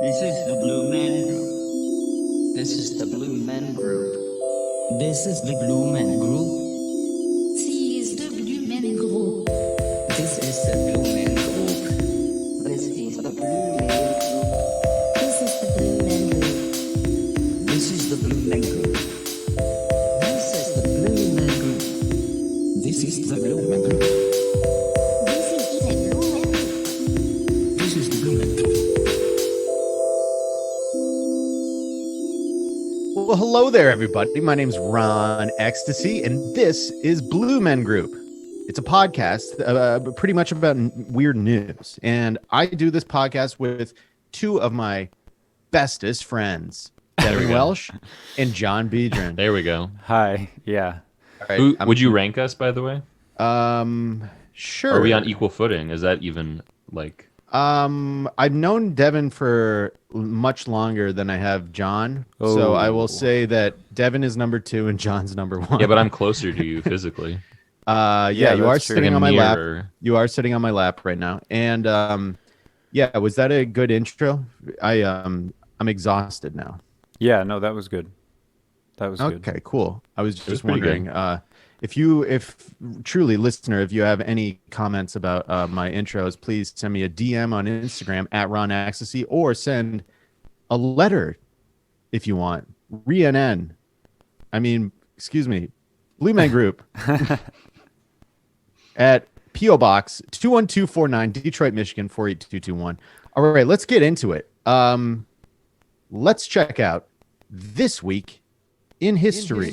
This is the Blue Man Group. This is the Blue Man Group. This is the Blue Man Group. This is the Blue Man Group. This is the Blue Man Group. This is the Blue Man Group. This is the Blue Man Group. This is the Blue Man Group. This is the Blue Man Group. This is the Blue Man Group. This is the Blue Man Group. This is the Blue Man Group. Well, hello there, everybody. My name's Ron Ecstasy, and this is Blue Men Group. It's a podcast pretty much about weird news. And I do this podcast with two of my bestest friends, Devin Welsh and John Biedron. There we go. Hi. Yeah. All right, Who, would you rank us, by the way? Sure. Are we on equal footing? Is that even like... I've known Devin for much longer than I have John. So I will say that Devin is number 2 and John's number 1. Yeah, but I'm closer to you physically. Yeah, you are that's true. sitting Like on a my lap. mirror. You are sitting on my lap right now. And yeah, was that a good intro? I'm exhausted now. Yeah. No, that was good. That was good. Okay, cool. I was was just pretty wondering if truly, listener, if you have any comments about my intros, please send me a DM on Instagram at Ron Ecstasy, or send a letter if you want. Excuse me, Blue Man Group at P.O. Box 21249, Detroit, Michigan 48221. All right, let's get into it. Let's check out this week in history.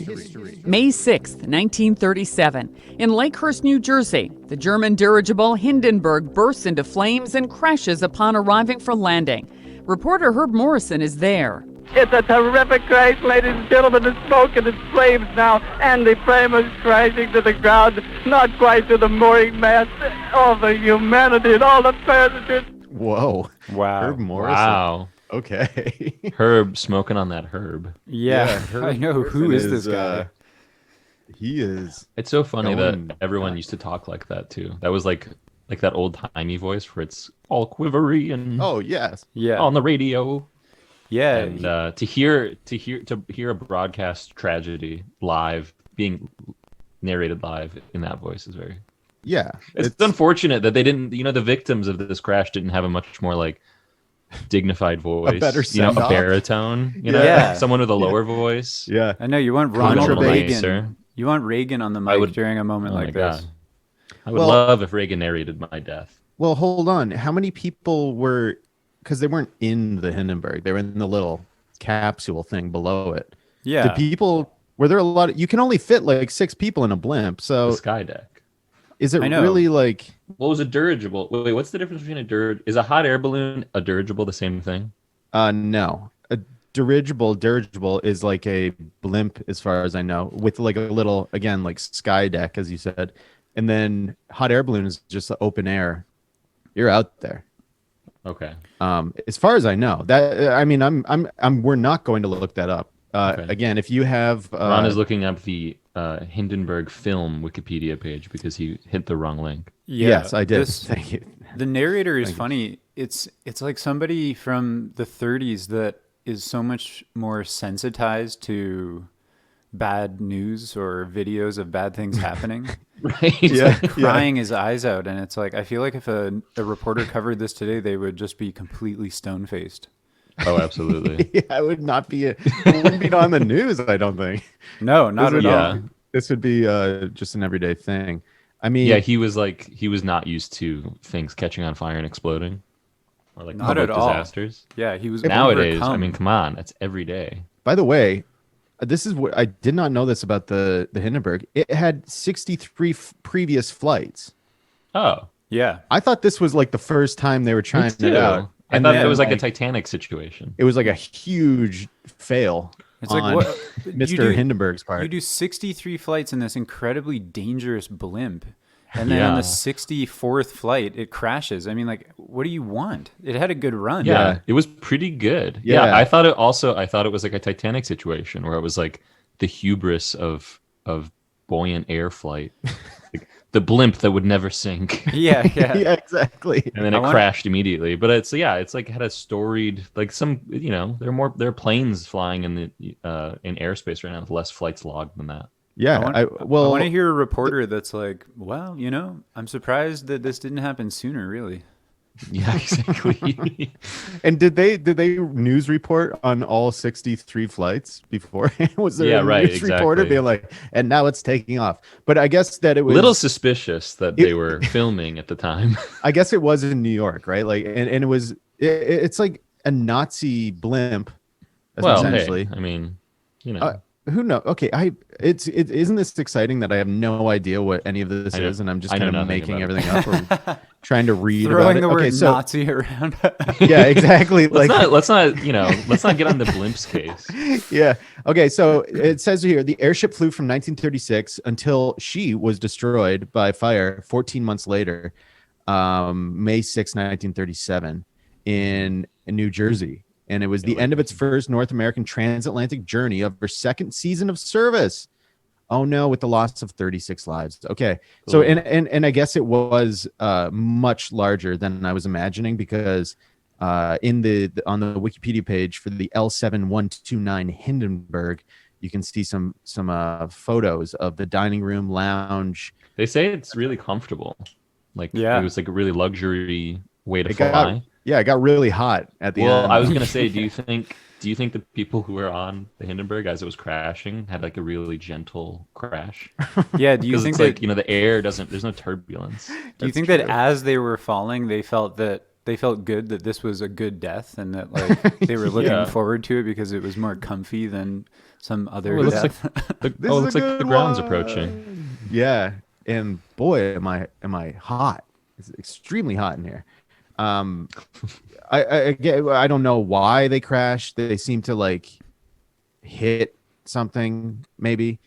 May 6th, 1937. In Lakehurst, New Jersey, the German dirigible Hindenburg bursts into flames and crashes upon arriving for landing. Reporter Herb Morrison is there. It's a terrific crash, ladies and gentlemen. The smoke and the flames now, and the frame is crashing to the ground, not quite to the mooring mast. All the humanity and all the passengers. Whoa. Wow. Herb Morrison. Wow. Okay. Herb smoking on that herb. Yeah. Herb I know. Who Morrison is this guy? He is. It's so funny Going that everyone used to talk like that too. That was like that old-timey voice where it's all quivery and Oh, yes. Yeah. on the radio. Yeah. And to hear a broadcast tragedy live being narrated live in that voice is very... Yeah. It's unfortunate that they didn't, the victims of this crash didn't have a much more like dignified voice, better a send-off. baritone, Yeah. someone with a lower voice. Yeah. I know you want Ronald Ronald Reagan. Reagan. You want Reagan on the mic would- during a moment Oh my like this. God. I would Well- love if Reagan narrated my death. Well, hold on. How many people were, because they weren't in the Hindenburg, they were in the little capsule thing below it. Yeah. Did people, were there a lot of, you can only fit like 6 people in a blimp. The So sky deck. is it I know. really like, What was a dirigible? Wait, what's the difference between a dirigible? Is a hot air balloon a dirigible the same thing? no. A dirigible is like a blimp, as far as I know, with like a little, again, like sky deck, as you said. And then hot air balloon is just the open air. You're out there. Okay. As far as I know, that we're not going to look that up. Okay. Again, if you have, Ron is looking up the Hindenburg film Wikipedia page because he hit the wrong link. Yeah. yes, I did. This- Thank you. The narrator is funny. It's like somebody from the 30s that is so much more sensitized to bad news or videos of bad things happening. Right? Yeah, Crying his eyes out, and it's like I feel like if a reporter covered this today, they would just be completely stone faced. Oh, absolutely. Yeah, it would not be. It wouldn't be on the news. I don't think. No, not at all. This would be just an everyday thing. I mean, Yeah, he was not used to things catching on fire and exploding, or like Not public at all. disasters. Yeah, he was Nowadays, I overcome. mean, come on, that's every day. by the way, this is what I did not know this about the Hindenburg. It had 63 previous flights. Oh, Yeah, I thought this was like the first time they were me trying too. it out. I And thought then, it was like a Titanic situation. it was like a huge fail it's on like what Mr. Hindenburg's part. You do 63 flights in this incredibly dangerous blimp, and then on Yeah. the 64th flight, it crashes. I mean, like, what do you want? It had a good run. Yeah, it was pretty good. Yeah. Yeah. I thought it was like a Titanic situation where it was like the hubris of buoyant air flight. Like the blimp that would never sink. Yeah, yeah. Yeah, exactly. And then I it wanna- crashed immediately. But it's like had a storied, like some, there are planes flying in the in airspace right now with less flights logged than that. Yeah, I well, want to hear a reporter that's like, well, I'm surprised that this didn't happen sooner, really. Yeah, exactly. and did they news report on all 63 flights before? Was there Yeah, a right, news reporter exactly. being like, and now it's taking off? But I guess that it was Little suspicious that they were filming at the time. I guess it was in New York, right? Like, and it was it's like a Nazi blimp, Well, essentially. hey, I mean, Who knows? Okay, it isn't this exciting that I have no idea what any of this is, and I'm just I know kind of nothing making about everything up or trying to read about Throwing it. the word Okay, so Nazi around. yeah, exactly. let's not get on the blimps case. Yeah. Okay. So it says here the airship flew from 1936 until she was destroyed by fire 14 months later, May 6, 1937, in New Jersey. And it was the end of its first North American transatlantic journey of her second season of service. Oh no, with the loss of 36 lives. Okay. So Cool. and I guess it was much larger than I was imagining because on the Wikipedia page for the L7129 Hindenburg, you can see some photos of the dining room, lounge. They say it's really comfortable. Like Yeah. it was like a really luxury way to It fly. got really hot at the Well, end. I was gonna say, do you think the people who were on the Hindenburg as it was crashing had like a really gentle crash? Yeah, do you Because think it's that like the air doesn't. There's no turbulence. do you think that as they were falling, they felt good that this was a good death and that like they were looking Yeah. forward to it because it was more comfy than some other Oh, it looks death? This it is looks a like the good ground's one. approaching. Yeah, and boy, am I hot! It's extremely hot in here. I don't know why they crashed. They seem to like hit something, maybe.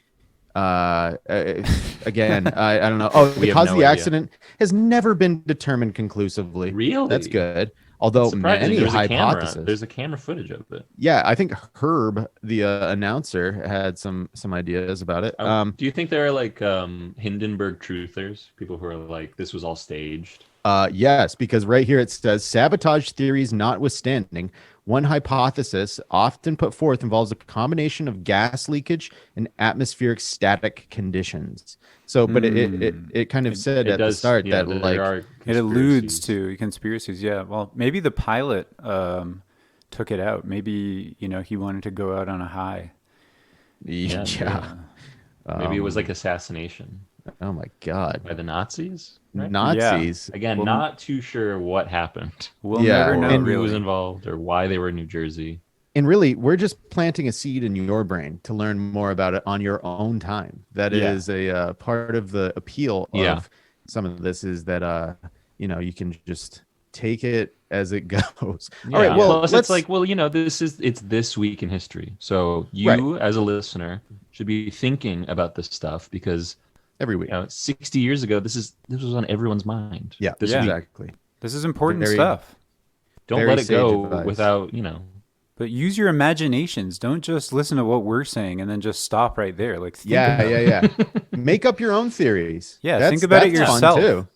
Again, I don't know. Oh, We the have cause no of the idea. accident has never been determined conclusively. Really? That's good. Although Surprising. many There's a camera. hypotheses. There's a camera footage of it. Yeah, I think Herb, the announcer, had some ideas about it. Do you think there are like Hindenburg truthers, people who are like, this was all staged? Yes, because right here it says sabotage theories notwithstanding, one hypothesis often put forth involves a combination of gas leakage and atmospheric static conditions. So, but it kind of said at the start that there like are It alludes conspiracies. to conspiracies. Yeah. Well, maybe the pilot took it out. Maybe he wanted to go out on a high. yeah. Maybe it was like assassination Oh my God, by the Nazis. Right? Nazis. Again, Well, not too sure what happened, We'll Yeah, never or know. and who was Really. involved, or why they were in New Jersey. And really, we're just planting a seed in your brain to learn more about it on your own time. That Yeah. is a part of the appeal of Yeah. some of this is that you can just take it as it goes. Yeah. All right, well, Plus, let's it's like, it's this week in history. So you, Right. as a listener, should be thinking about this stuff because every week. 60 years ago, this was on everyone's mind. Yeah, this Yeah. week. exactly. This is important Very- stuff. Don't Very let it sage go advice. without But use your imaginations. Don't just listen to what we're saying and then just stop right there. Like, think Yeah, about it. yeah. Make up your own theories. Yeah, think about it that's fun, yourself. too.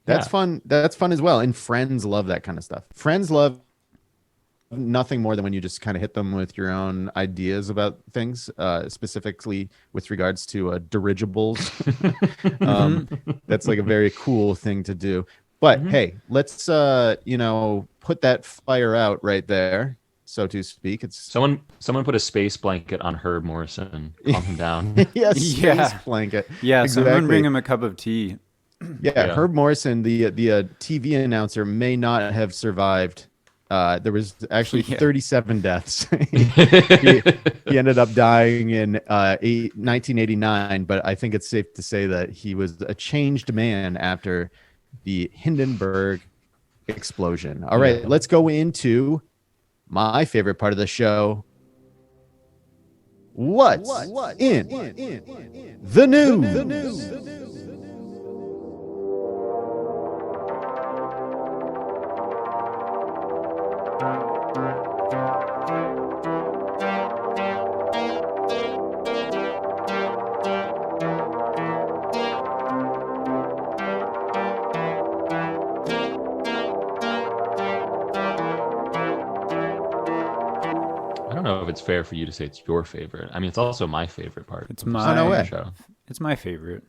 That's Yeah. fun. That's fun as well. And friends love that kind of stuff. Friends love nothing more than when you just kind of hit them with your own ideas about things, specifically with regards to dirigibles. That's like a very cool thing to do. But hey, let's put that fire out right there, so to speak. It's Someone put a space blanket on Herb Morrison. Calm him down. yes, Yeah. space blanket. Yeah, someone Exactly. bring him a cup of tea. Yeah, Yeah. Herb Morrison, the TV announcer, may not have survived. There was actually Yeah. 37 deaths. he ended up dying in 1989, but I think it's safe to say that he was a changed man after the Hindenburg explosion. All right, let's go into my favorite part of the show. What's in the news? know if it's fair for you to say it's your favorite. I mean, it's also my favorite part. It's of my no way. show. It's my favorite.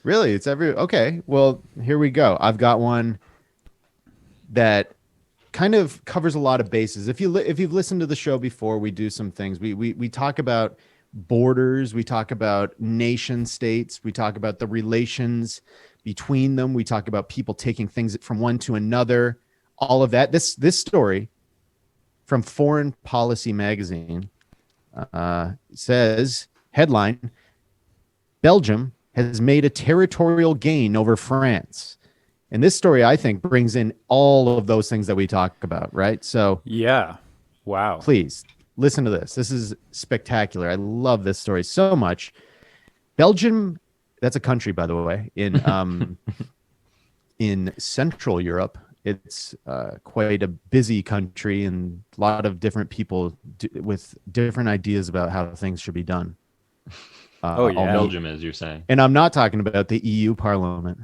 Really? It's okay. Well, here we go. I've got one that kind of covers a lot of bases. If you've listened to the show before, we do some things. We talk about borders, we talk about nation states, we talk about the relations between them, we talk about people taking things from one to another, all of that. This story from Foreign Policy magazine says, headline, Belgium has made a territorial gain over France. And this story, I think, brings in all of those things that we talk about, right? So Yeah. Wow. please listen to this. This is spectacular. I love this story so much. Belgium, that's a country, by the way, in Central Europe. It's quite a busy country and a lot of different people with different ideas about how things should be done. Oh, yeah. Belgium is, you're saying. And I'm not talking about the EU Parliament.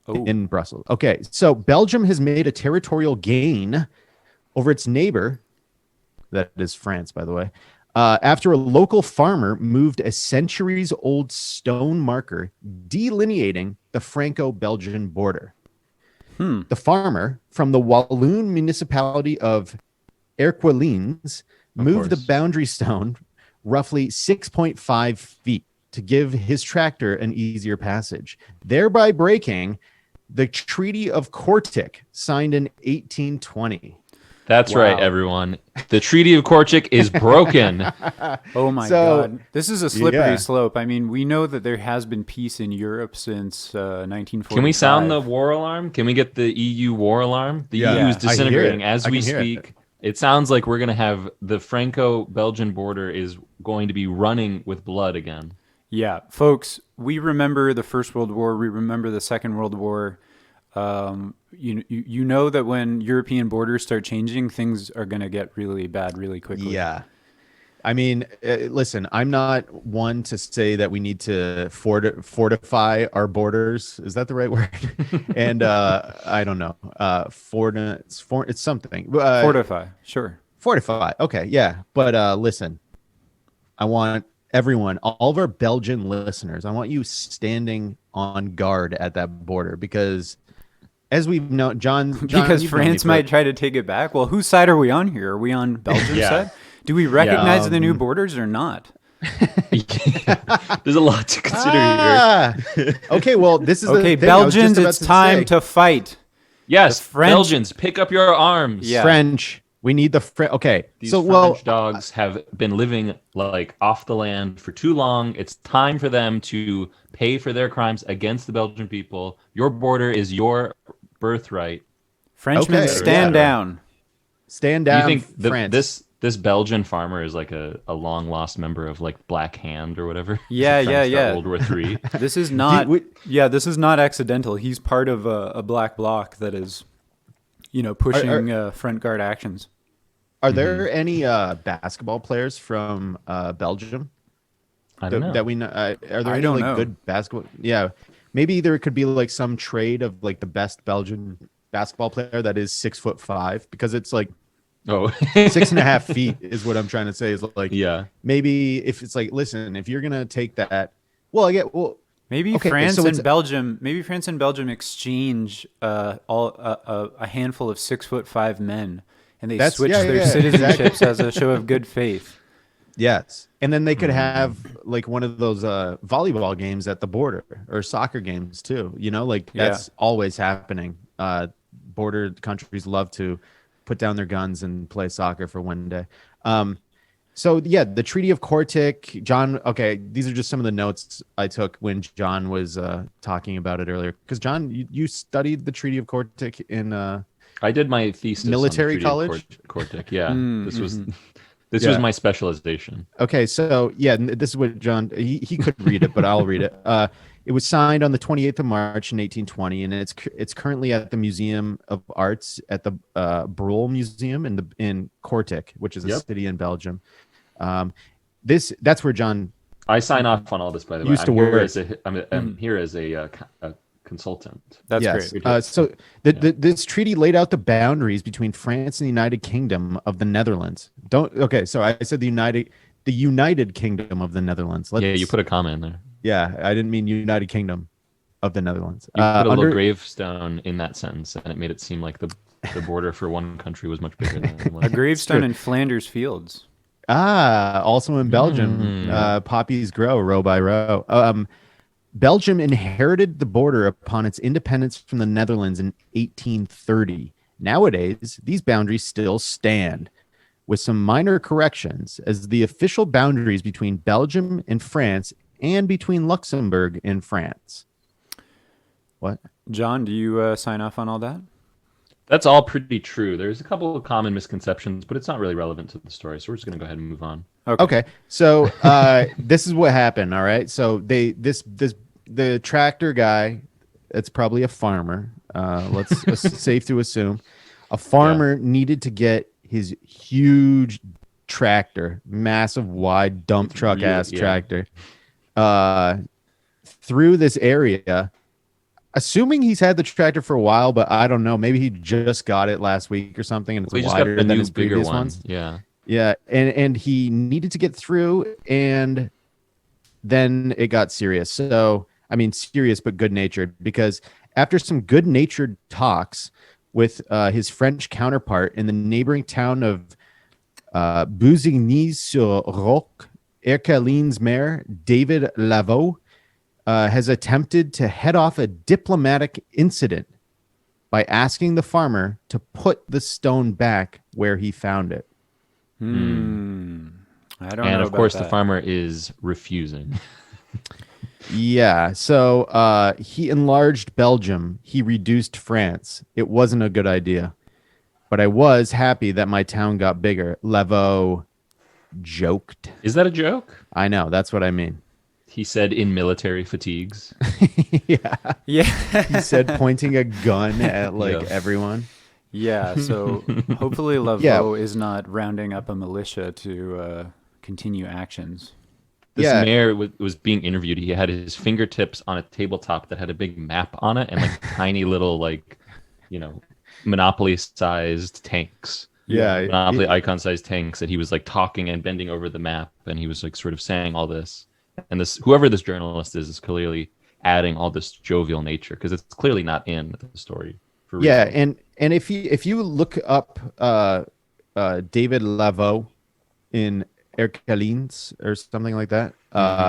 In Brussels. Okay, so Belgium has made a territorial gain over its neighbor, that is France, by the way, after a local farmer moved a centuries-old stone marker delineating the Franco-Belgian border. The farmer from the Walloon municipality of Erquelines moved the boundary stone roughly 6.5 feet to give his tractor an easier passage, thereby breaking the Treaty of Kortrijk, signed in 1820. That's right, everyone. The Treaty of Kortrijk is broken. Oh my God. This is a slippery slope. I mean, we know that there has been peace in Europe since 1945. Can we sound the war alarm? Can we get the EU war alarm? The EU is disintegrating as we speak. It sounds like we're going to have the Franco-Belgian border is going to be running with blood again. Yeah, folks, we remember the First World War. We remember the Second World War. You know that when European borders start changing, things are going to get really bad really quickly. Yeah. I mean, listen, I'm not one to say that we need to fortify our borders. Is that the right word? And I don't know. It's something. Fortify, sure. Fortify. Okay, yeah. But listen, I want everyone, all of our Belgian listeners, I want you standing on guard at that border because, as we know, John because France might try to take it back. Well, whose side are we on here? Are we on Belgium's side? Do we recognize the new borders or not? There's a lot to consider here. Okay, well, this is okay. Belgians, it's time to fight. Yes, Belgians, pick up your arms. Yeah. French. We need the okay. These French dogs have been living like off the land for too long. It's time for them to pay for their crimes against the Belgian people. Your border is your birthright. Frenchmen, stand down. Stand down. You think France. This Belgian farmer is like a long lost member of like Black Hand or whatever? Yeah. World War III. This is not. This is not accidental. He's part of a black bloc that is, pushing front guard actions. Are there any basketball players from Belgium? I don't know. That we know. Are there any good basketball? Yeah, maybe there could be like some trade of like the best Belgian basketball player that is 6'5", because it's like 6.5 feet is what I'm trying to say. Is like maybe if it's like, listen, if you're gonna take that, maybe France and Belgium exchange a handful of 6'5" men, and they switch their citizenships as a show of good faith. Yes, and then they could have like one of those volleyball games at the border or soccer games too. That's always happening. Border countries love to put down their guns and play soccer for one day. The Treaty of Kortrijk, John. Okay, these are just some of the notes I took when John was talking about it earlier. Because John, you studied the Treaty of Kortrijk in I did my thesis military on college. Kortrijk, yeah. This was my specialization. Okay, so this is what John he could read it, but I'll read it. It was signed on the 28th of March in 1820, and it's currently at the Museum of Arts at the Brul Museum in Kortrijk, which is a city in Belgium. That's where John. I sign off on all this, by the way. I'm here as a consultant. That's yes. great. So this treaty laid out the boundaries between France and the United Kingdom of the Netherlands. So I said the United Kingdom of the Netherlands. Yeah, you put a comma in there. Yeah, I didn't mean United Kingdom of the Netherlands. You put a little gravestone in that sentence, and it made it seem like the border for one country was much bigger than one. A gravestone in Flanders Fields. Also in Belgium, poppies grow row by row. Belgium inherited the border upon its independence from the Netherlands in 1830. Nowadays, these boundaries still stand, with some minor corrections, as the official boundaries between Belgium and France and between Luxembourg and France. What? John, do you sign off on all that? That's all pretty true. There's a couple of common misconceptions, but it's not really relevant to the story, so we're just going to go ahead and move on. Okay. So this is what happened. All right. So the tractor guy, it's probably a farmer. Let's safe to assume a farmer needed to get his huge tractor, massive, wide dump truck tractor, through this area. Assuming he's had the tractor for a while, but I don't know. Maybe he just got it last week or something, and it's wider than his previous ones. Yeah. Yeah, and he needed to get through, and then it got serious. So, I mean, serious but good-natured, because after some good-natured talks with his French counterpart in the neighboring town of Buzigny-sur-Roc, Erquelin's mayor, David Lavaux, has attempted to head off a diplomatic incident by asking the farmer to put the stone back where he found it. I don't know. And of course, that. the farmer is refusing. Yeah. So he enlarged Belgium. He reduced France. It wasn't a good idea. But I was happy that my town got bigger. Lavaux joked. Is that a joke? I know. That's what I mean. He said in military fatigues. Yeah. He said pointing a gun at Yeah. everyone. Yeah, so hopefully Lavaux is not rounding up a militia to continue actions. This mayor was being interviewed. He had his fingertips on a tabletop that had a big map on it and tiny little Monopoly-sized tanks. Yeah. Monopoly icon-sized tanks that he was talking and bending over the map, and he was sort of saying all this. And whoever this journalist is clearly adding all this jovial nature, because it's clearly not in the story. Yeah, and if you look up David Lavaux in Erquelins or something like that,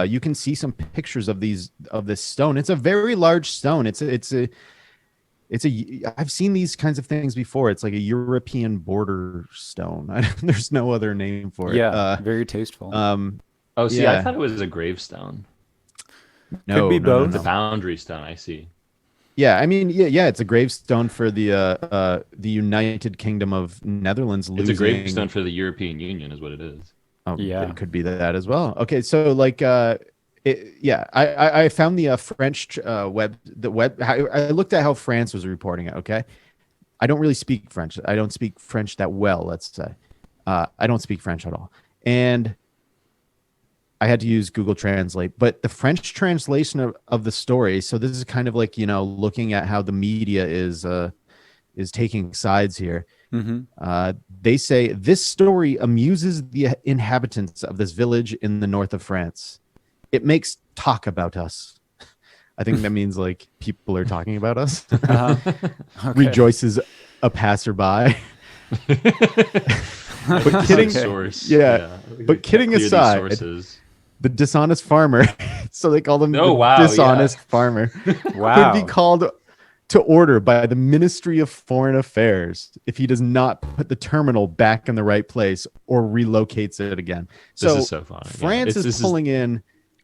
you can see some pictures of this stone. It's a very large stone. I've seen these kinds of things before. It's like a European border stone. There's no other name for it. Yeah, very tasteful. I thought it was a gravestone. No, could be both. The boundary stone, I see. Yeah, I mean, it's a gravestone for the United Kingdom of Netherlands losing. It's a gravestone for the European Union, is what it is. Oh, yeah, it could be that as well. Okay, so I found the French web. I looked at how France was reporting it. Okay, I don't really speak French. I don't speak French that well. Let's say I don't speak French at all, and I had to use Google Translate, but the French translation of the story. So this is kind of looking at how the media is taking sides here. Mm-hmm. They say this story amuses the inhabitants of this village in the north of France. It makes talk about us. I think that means people are talking about us. Okay. Rejoices a passerby. But kidding, source. But kidding aside, the dishonest farmer, so they call him dishonest farmer, Wow. could be called to order by the Ministry of Foreign Affairs if he does not put the terminal back in the right place or relocates it again. This is so funny. France is pulling in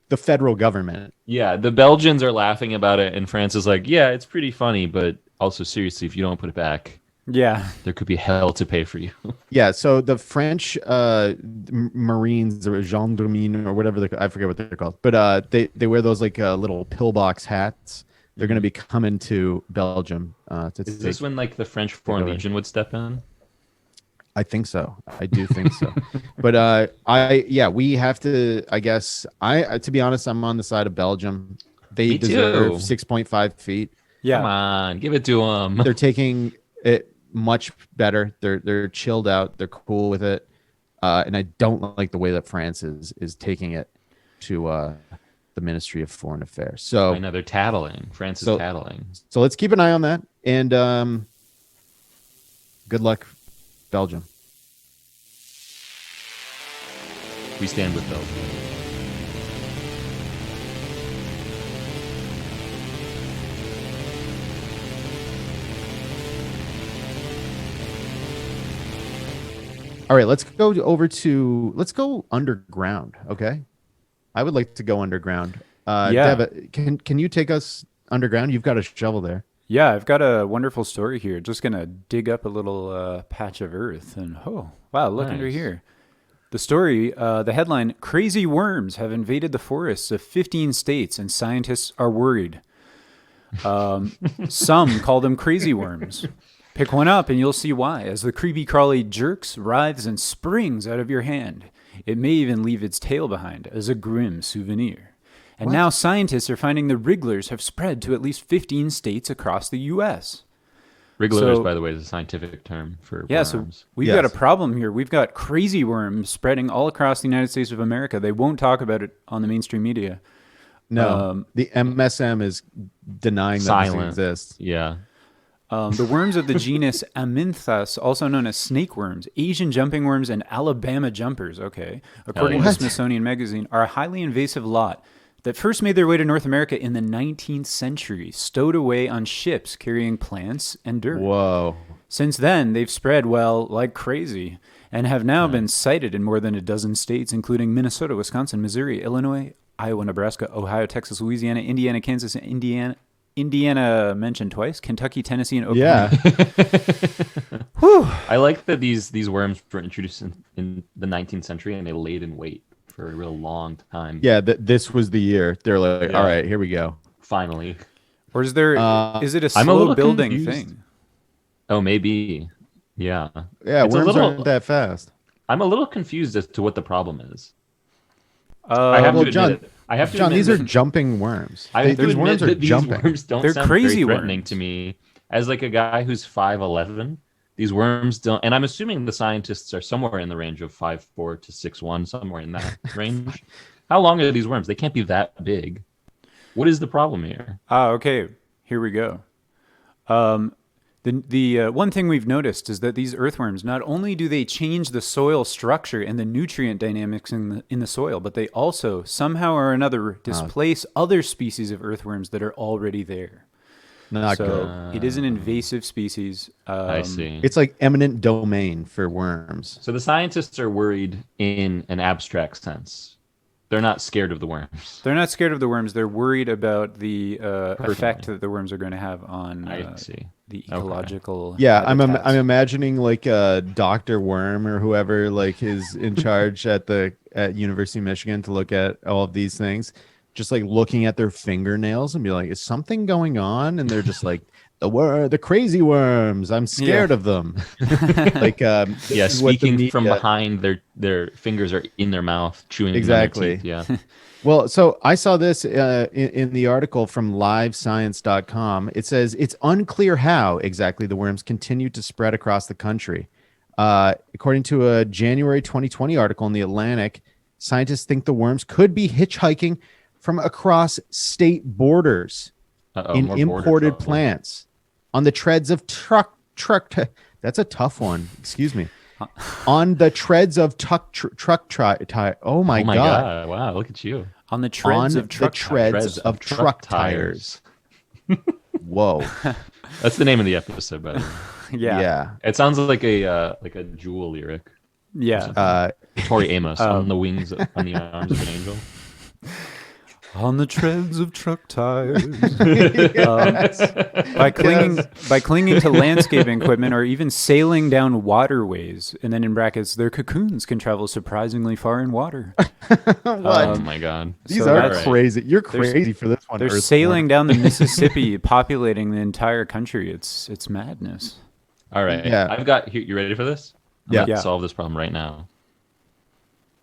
the federal government. Yeah, the Belgians are laughing about it, and France is like, yeah, it's pretty funny, but also seriously, if you don't put it back, Yeah. there could be hell to pay for you. Yeah, so the French Marines or gendarmerie or whatever I forget what they're called, but they wear those little pillbox hats. They're going to be coming to Belgium. Is this when the French Foreign Legion would step in? I think so. I do think so. But we have to. I guess to be honest, I'm on the side of Belgium. They Me deserve too. 6.5 feet. Yeah. Come on, give it to them. They're taking it much better. They're chilled out. They're cool with it. And I don't like the way that France is taking it to the Ministry of Foreign Affairs. So I know they're tattling. France is tattling. So let's keep an eye on that. And good luck, Belgium. We stand with Belgium. All right, let's go underground. Okay, I would like to go underground. Dev, can you take us underground? You've got a shovel there. Yeah, I've got a wonderful story here. Just gonna dig up a little patch of earth, and oh wow, look under here. The story, the headline: Crazy worms have invaded the forests of 15 states, and scientists are worried. Some call them crazy worms. Pick one up and you'll see why, as the creepy crawly jerks, writhes, and springs out of your hand. It may even leave its tail behind as a grim souvenir. And now scientists are finding the wrigglers have spread to at least 15 states across the U.S. Wrigglers, by the way, is a scientific term for worms. So we've got a problem here. We've got crazy worms spreading all across the United States of America. They won't talk about it on the mainstream media. No, the MSM is denying that this exists. Yeah. The worms of the genus Aminthus, also known as snake worms, Asian jumping worms, and Alabama jumpers, according to Smithsonian Magazine, are a highly invasive lot that first made their way to North America in the 19th century, stowed away on ships carrying plants and dirt. Whoa. Since then, they've spread, like crazy, and have now been cited in more than a dozen states, including Minnesota, Wisconsin, Missouri, Illinois, Iowa, Nebraska, Ohio, Texas, Louisiana, Indiana, Kansas, Indiana mentioned twice, Kentucky, Tennessee, and Oklahoma. Yeah. I like that these worms were introduced in the 19th century, and they laid in wait for a real long time. Yeah, this was the year. They're like, all right, here we go. Finally. Or is it a slow building confused. thing? Oh, maybe. Yeah. Yeah, worms aren't that fast. I'm a little confused as to what the problem is. I have to admit it. I have to John, admit these are that- jumping worms. I have to These admit worms are that these jumping. worms don't They're sound crazy very threatening worms. to me. As like a guy who's 5'11", these worms don't. And I'm assuming the scientists are somewhere in the range of 5'4" to 6'1", somewhere in that range. How long are these worms? They can't be that big. What is the problem here? Okay. Here we go. The one thing we've noticed is that these earthworms, not only do they change the soil structure and the nutrient dynamics in the soil, but they also somehow or another displace other species of earthworms that are already there. Not good. It is an invasive species. I see. It's like eminent domain for worms. So the scientists are worried in an abstract sense. They're not scared of the worms. They're not scared of the worms. They're worried about the effect that the worms are going to have on the ecological. Yeah, habitats. I'm imagining like Dr. Worm or whoever like is in charge at University of Michigan to look at all of these things, just like looking at their fingernails and be like, is something going on? And they're just like, the crazy worms. I'm scared of them. Like speaking from behind, their fingers are in their mouth, chewing exactly. on their teeth. Yeah. Well, so I saw this in the article from livescience.com. It says it's unclear how exactly the worms continue to spread across the country. According to a January 2020 article in The Atlantic, scientists think the worms could be hitchhiking from across state borders in imported plants on the treads of truck. That's a tough one. Excuse me. On the treads of truck tire. Oh my god! Wow, look at you. On the treads of truck tires. Whoa. That's the name of the episode, by the way. Yeah. It sounds like a Jewel lyric. Yeah. Tori Amos on the wings, on the arms of an angel. On the treads of truck tires. By clinging to landscaping equipment or even sailing down waterways, and then in brackets, their cocoons can travel surprisingly far in water. Oh my god. These are crazy. You're crazy for this one. They're sailing down the Mississippi, populating the entire country. It's madness. All right. Yeah. I've got you ready for this? I'm Yeah. gonna solve this problem right now.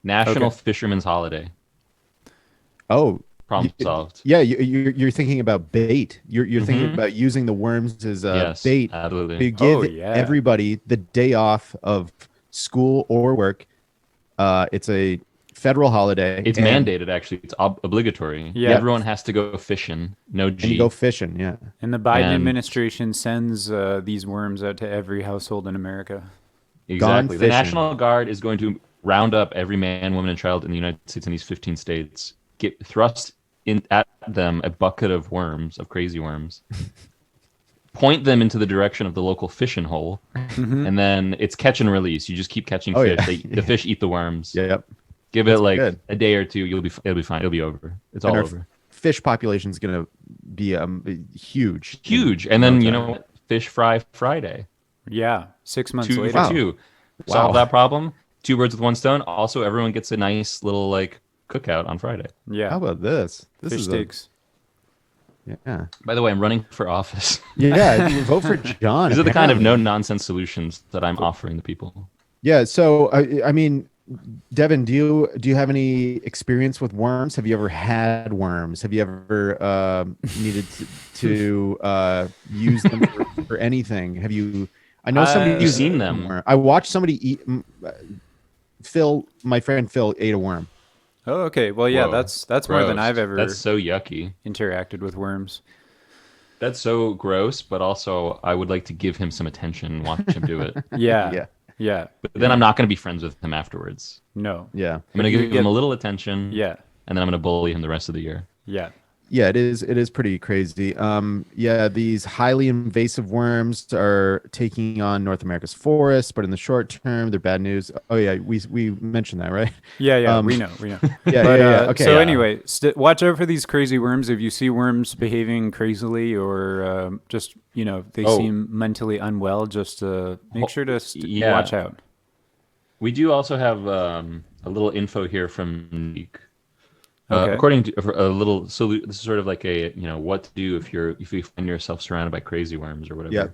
National Fisherman's Holiday. Oh, Problem solved. Yeah, you're thinking about bait. You're thinking about using the worms as bait. Absolutely. To give everybody the day off of school or work. It's a federal holiday. It's mandated, actually. It's obligatory. Yeah. Everyone has to go fishing. No G. And you go fishing, yeah. And the Biden administration sends these worms out to every household in America. Exactly. The National Guard is going to round up every man, woman, and child in the United States in these 15 states, thrust at them a bucket of worms, of crazy worms, point them into the direction of the local fishing hole, and then it's catch and release. You just keep catching fish. The fish eat the worms. Yep. Give it like a day or two. It'll be fine. It'll be over. It's all over. Fish population is going to be huge. Huge. And then, you know what? Fish fry Friday. Yeah. 6 months later. For two. Solve that problem. 2 birds with 1 stone. Also, everyone gets a nice little like cookout on Friday. Yeah. How about this? This fish is steaks. Yeah. By the way, I'm running for office. Yeah, vote for John. These are the kind of no-nonsense solutions that I'm offering the people. Yeah, so, I mean, Devin, do you have any experience with worms? Have you ever had worms? Have you ever needed to use them for anything? Have you... I know somebody... You've seen them. I watched somebody eat... my friend Phil ate a worm. Oh, okay. Well, yeah, Whoa. that's Gross. more than I've ever That's so yucky. interacted with worms. That's so gross, but also I would like to give him some attention and watch him do it. Yeah. But then I'm not going to be friends with him afterwards. No. Yeah. I'm going to give him a little attention. Yeah. And then I'm going to bully him the rest of the year. Yeah. Yeah, it is pretty crazy. Yeah, these highly invasive worms are taking on North America's forests, but in the short term, they're bad news. Oh yeah, we mentioned that, right? Yeah, we know. Yeah. Okay. So anyway, watch out for these crazy worms. If you see worms behaving crazily or just they seem mentally unwell, just make sure to watch out. We do also have a little info here from Nick. Okay. According to a little, this is sort of like a what to do if you find yourself surrounded by crazy worms or whatever. Yeah.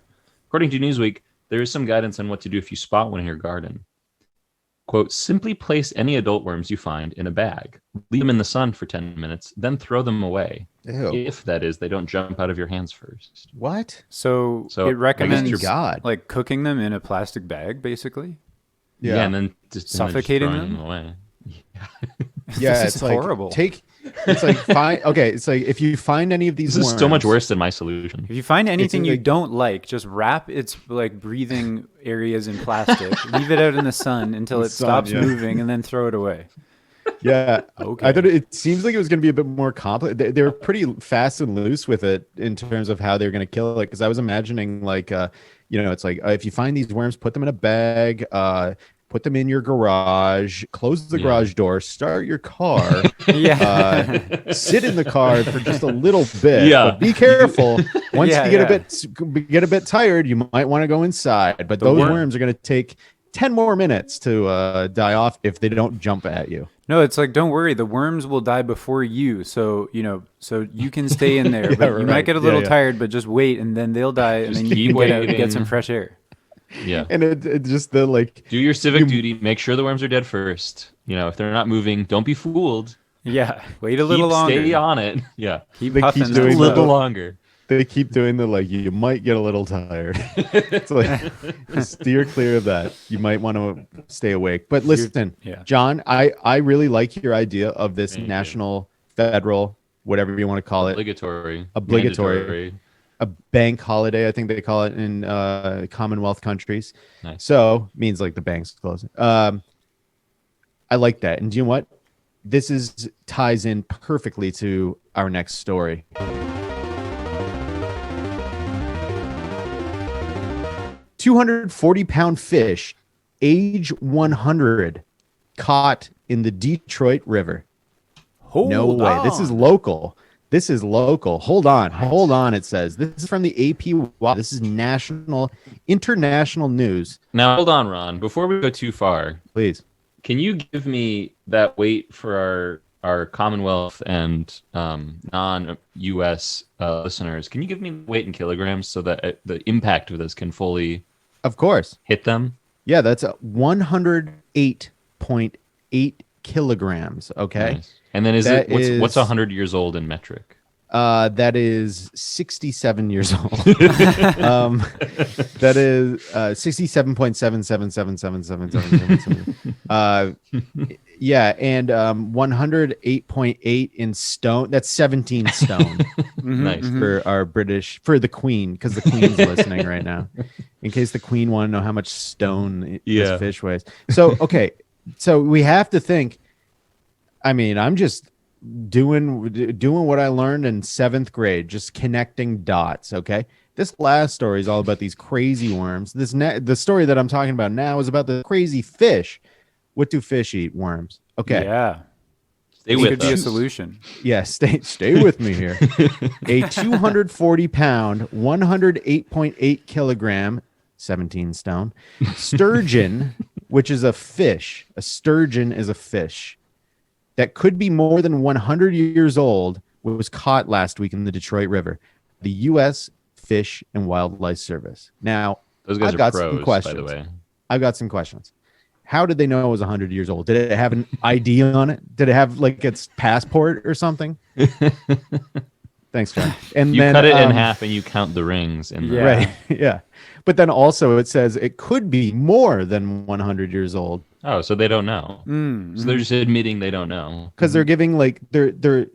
According to Newsweek, there is some guidance on what to do if you spot one in your garden. Quote: simply place any adult worms you find in a bag, leave them in the sun for 10 minutes, then throw them away. Ew. If that is, they don't jump out of your hands first. What? So it recommends like cooking them in a plastic bag, basically. Yeah, and then just suffocating them away. Yeah, it's horrible. It's like it's like if you find any of these This worms, is so much worse than my solution. If you find anything you don't like, just wrap its like breathing areas in plastic, leave it out in the sun until it stops moving, and then throw it away. Yeah. Okay. I thought it seems like it was going to be a bit more complicated. They were pretty fast and loose with it in terms of how they're going to kill it. Because I was imagining like, it's like if you find these worms, put them in a bag, put them in your garage, close the garage door, start your car, sit in the car for just a little bit. Yeah. But be careful. Once you get a bit tired, you might want to go inside. But those worms are going to take 10 more minutes to die off if they don't jump at you. No, it's like, don't worry, the worms will die before you. So, so you can stay in there. But you might get a little tired, but just wait, and then they'll die, and then you can get out and get some fresh air. Yeah. And it just do your civic duty. Make sure the worms are dead first. If they're not moving, don't be fooled. Yeah. Wait a little longer. Stay on it. Yeah. Keep puffing a little longer. They keep doing you might get a little tired. It's like, steer clear of that. You might want to stay awake. But listen, John, I really like your idea of this national, federal, whatever you want to call it. Obligatory. Mandatory. A bank holiday, I think they call it in Commonwealth countries. Nice. So means like the bank's closing. I like that. And do you know what? This ties in perfectly to our next story. 240-pound fish, age 100, caught in the Detroit River. No way. This is local. Hold on. It says this is from the AP. Wow, this is international news. Now, hold on, Ron. Before we go too far, please, can you give me that weight for our Commonwealth and non-U.S. Listeners? Can you give me weight in kilograms so that the impact of this can fully, of course, hit them? Yeah, that's 108.8 kilograms. Okay. Nice. And then what's 100 years old in metric? That is 67 years old. That is 67.77777777. Yeah, and 108.8 in stone. That's 17 stone. Nice. For our British, for the Queen, because the Queen's listening right now. In case the Queen want to know how much stone this fish weighs. So okay, so we have to think. I mean, I'm just doing what I learned in 7th grade, just connecting dots. Okay, this last story is all about these crazy worms. The story that I'm talking about now is about the crazy fish. What do fish eat? Worms. Okay. Yeah. Stay This with could be a us. solution. Yeah, stay with me here. A 240-pound, 108.8 kilogram, 17 stone sturgeon, which is a fish. A sturgeon is a fish that could be more than 100 years old, was caught last week in the Detroit River. The U.S. Fish and Wildlife Service. Now, Those guys I've got are some pros, questions. by the way. I've got some questions. How did they know it was 100 years old? Did it have an ID on it? Did it have like its passport or something? Thanks, John. And You then, cut it in half and you count the rings. Yeah. Right. Yeah. But then also it says it could be more than 100 years old Oh, so they don't know. So they're just admitting they don't know. because they're giving like they're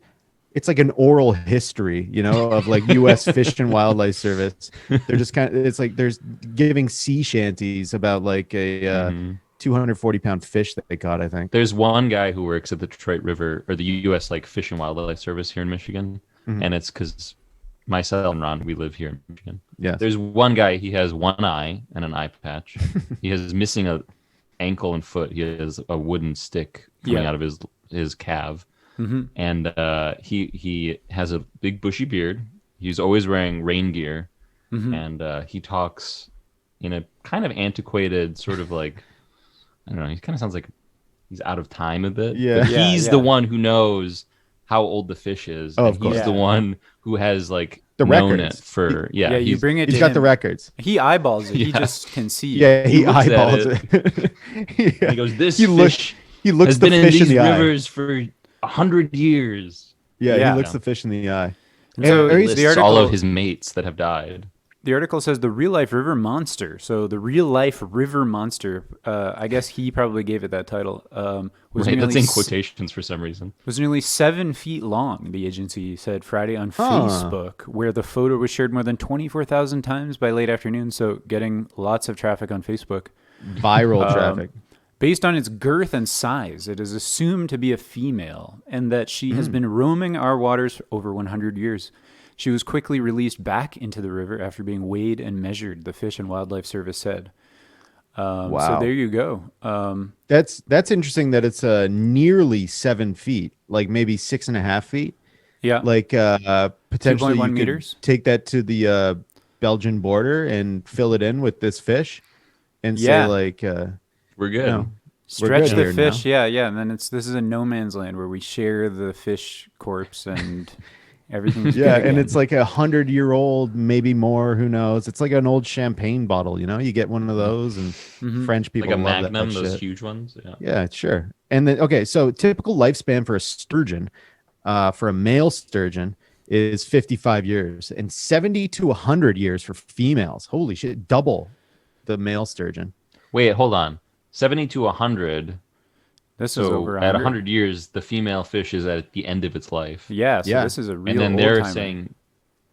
it's like an oral history, you know, of like U.S. Fish and Wildlife Service. They're just it's like there's giving sea shanties about like a 240-pound fish that they caught, I think. There's one guy who works at the Detroit River or the U.S. like Fish and Wildlife Service here in Michigan, and it's because myself and Ron, we live here in Michigan. Yes. There's one guy. He has one eye and an eye patch. He has missing a ankle and foot. He has a wooden stick coming out of his calf, and he has a big bushy beard. He's always wearing rain gear, and he talks in a kind of antiquated sort of like, I don't know. He kind of sounds like he's out of time a bit. Yeah. But Yeah, he's yeah. the one who knows how old the fish is. Oh, and of course. he's the one who has like The known records. it for Yeah, you bring it He's to got him. the records. He eyeballs it. He Yeah. just can see. Yeah, he looks at eyeballs it. Yeah. He goes, "This He looks- fish He looks has the been in fish these in the eye. rivers for 100 years." Yeah, Yeah. he looks the fish in the eye. So Or he's- the Lists article, all of his mates that have died. the article says the real life river monster. So the real life river monster. I guess he probably gave it that title. Was Right, that's nearly in quotations for some reason. was nearly 7 feet long, the agency said Friday on Facebook, where the photo was shared more than 24,000 times by late afternoon, so getting lots of traffic on Facebook. Viral traffic. Based on its girth and size, it is assumed to be a female, and that she has been roaming our waters for over 100 years. She was quickly released back into the river after being weighed and measured, the Fish and Wildlife Service said. So Wow. there you go. That's interesting that it's nearly 7 feet, like maybe 6.5 feet. Yeah. Like potentially 2.1 you meters? could take that to the Belgian border and fill it in with this fish and Yeah. say like We're good. no, Stretch good the here fish, yeah, and then this is a no man's land where we share the fish corpse and everything's yeah, good and again. it's like 100-year-old, maybe more, who knows. It's like an old champagne bottle, you know, you get one of those and French people Like a love Magnum, that those shit. huge ones. Yeah. Yeah, sure. And then okay, so typical lifespan for a sturgeon, for a male sturgeon, is 55 years, and 70 to 100 years for females. Holy shit, double the male sturgeon. Wait, hold on. 70 to 100. This is So over at 100. 100 years, the female fish is at the end of its life. Yeah, so Yeah. this is a real And then old they're timer. saying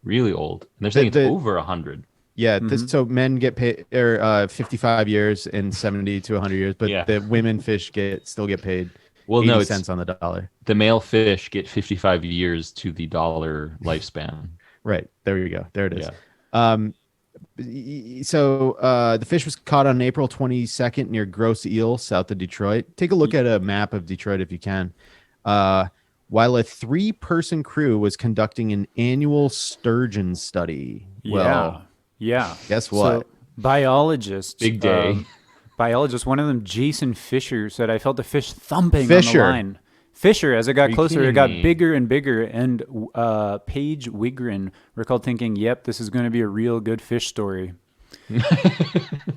really old. And they're saying The- it's over 100. Yeah, so men get paid 55 years and 70 to 100 years, but Yeah. the women fish still get paid Well, 80 no, it's cents on the dollar. the male fish get 55 years to the dollar lifespan. Right. There you go. There it is. Yeah. So the fish was caught on April 22nd near Grosse Ile, south of Detroit. Take a look at a map of Detroit if you can. While a 3-person crew was conducting an annual sturgeon study. Well, yeah. guess what? So, biologists. Big day. Biologist, one of them, Jason Fisher, said, "I felt the fish thumping Fisher. on the line." Fisher, as it got you closer, it kidding got me? bigger and bigger. And Paige Wigren recalled thinking, "Yep, this is going to be a real good fish story."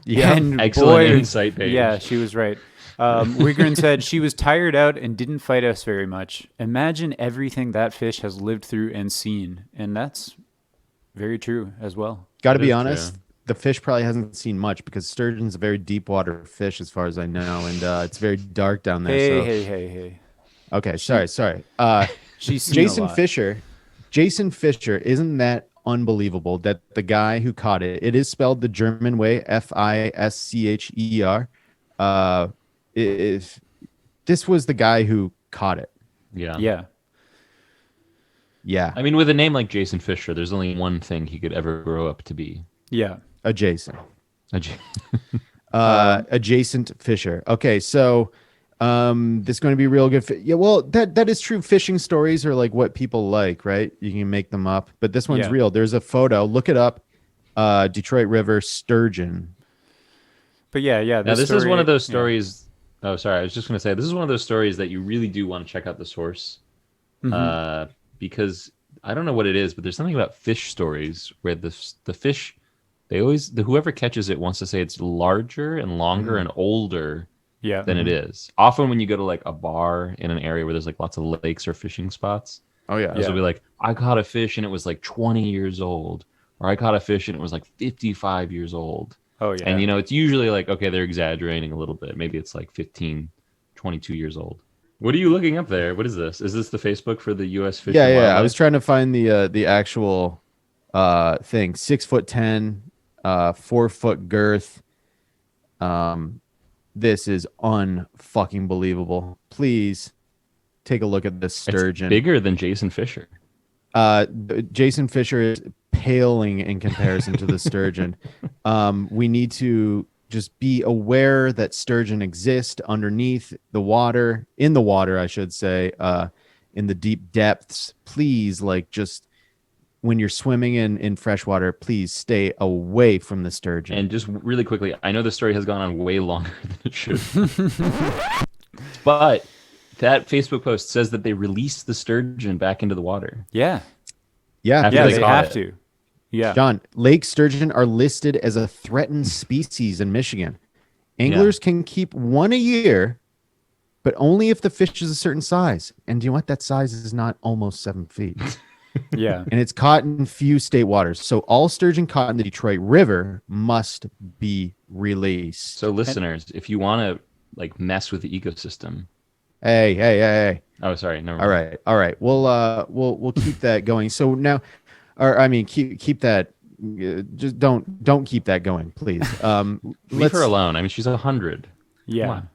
Yeah, And excellent insight page. Yeah, she was right. Wigren said she was tired out and didn't fight us very much. Imagine everything that fish has lived through and seen. And that's very true as well. Got to That be is honest, true. the fish probably hasn't seen much because sturgeon's a very deep water fish as far as I know, and it's very dark down there. Hey. Okay, sorry. She's seen a Jason lot. Fisher, isn't that unbelievable that the guy who caught it, it is spelled the German way, Fischer. If this was the guy who caught it. Yeah. Yeah. I mean, with a name like Jason Fisher, there's only one thing he could ever grow up to be. Yeah. Adjacent. A J- Adjacent Fisher. Okay, so this is going to be real good. Yeah, well, that is true. Fishing stories are like what people like, right? You can make them up, but this one's Yeah. real. There's a photo. Look it up. Detroit River sturgeon. But yeah. Now, this is one of those yeah. stories. Oh, sorry. I was just going to say, this is one of those stories that you really do want to check out the source. Because I don't know what it is, but there's something about fish stories where the fish, whoever catches it wants to say it's larger and longer and older Yeah. than it is. Often when you go to like a bar in an area where there's like lots of lakes or fishing spots, Oh yeah. those will be like, I caught a fish and it was like 20 years old, or I caught a fish and it was like 55 years old. Oh, yeah. And it's usually like, okay, they're exaggerating a little bit. Maybe it's like 15, 22 years old. What are you looking up there? What is this? Is this the Facebook for the U.S. Fish and Yeah. I Wildlife? was trying to find the actual thing. 6'10", 4 foot girth. This is unfucking believable. Please take a look at this sturgeon. It's bigger than Jason Fisher. Jason Fisher is paling in comparison to the sturgeon. We need to just be aware that sturgeon exist underneath the water, in the water, I should say, in the deep depths. Please, just when you're swimming in freshwater, please stay away from the sturgeon. And just really quickly, I know the story has gone on way longer than it should. But that Facebook post says that they released the sturgeon back into the water. Yeah. Yeah, After Yeah, they they caught have it. to. Yeah. John, lake sturgeon are listed as a threatened species in Michigan. Anglers can keep one a year, but only if the fish is a certain size. And do you know what? That size is not almost 7 feet. Yeah. And it's caught in few state waters. So all sturgeon caught in the Detroit River must be released. So listeners, if you want to mess with the ecosystem. Hey. Oh, sorry. Never mind. All right. We'll keep that going. So now, keep that. Just don't keep that going, please. Leave her alone. I mean, she's 100. Yeah. Come on.